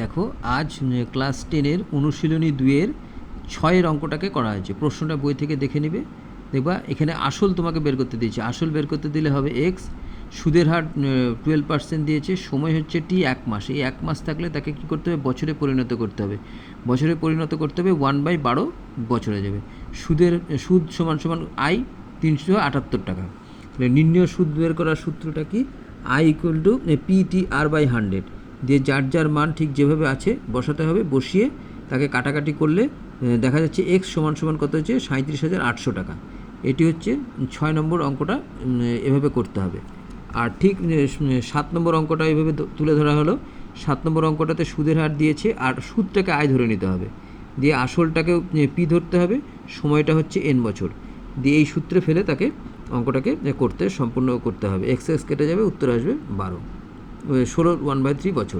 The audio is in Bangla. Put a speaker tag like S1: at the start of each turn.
S1: দেখো আজ ক্লাস 10-এর অনুশীলনী 2-এর 6-এর অঙ্কটাকে করা হয়েছে। প্রশ্নটা বই থেকে দেখে নিবে। দেখবা এখানে আসল তোমাকে বের করতে দিয়েছে। আসল বের করতে দিলে হবে এক্স, সুদের হার 12% দিয়েছে, সময় হচ্ছে টি 1 মাস। এই 1 মাস থাকলে তাকে কী করতে হবে? বছরে পরিণত করতে হবে। বছরে পরিণত করতে হবে 1/12 বছরে যাবে। সুদ সমান সমান আই 378 টাকা। তাহলে নির্ণয় সুদ বের করার সূত্রটা কি? আই ইকুয়াল টু PTR/100 দিয়ে যার মান ঠিক যেভাবে আছে বসাতে হবে। বসিয়ে তাকে কাটাকাটি করলে দেখা যাচ্ছে এক্স সমান সমান কত হচ্ছে? 37,800 টাকা। এটি হচ্ছে 6 নম্বর অঙ্কটা এভাবে করতে হবে। আর ঠিক 7 নম্বর অঙ্কটা এভাবে তুলে ধরা হলো। 7 নম্বর অঙ্কটাতে সুদের হার দিয়েছে আর সুদটাকে আয় ধরে নিতে হবে, দিয়ে আসলটাকেও পি ধরতে হবে, সময়টা হচ্ছে এন বছর, দিয়ে এই সূত্রে ফেলে তাকে অঙ্কটাকে সম্পূর্ণ করতে হবে। এক্স কেটে যাবে, উত্তর আসবে 12, 16 1/3 বছর।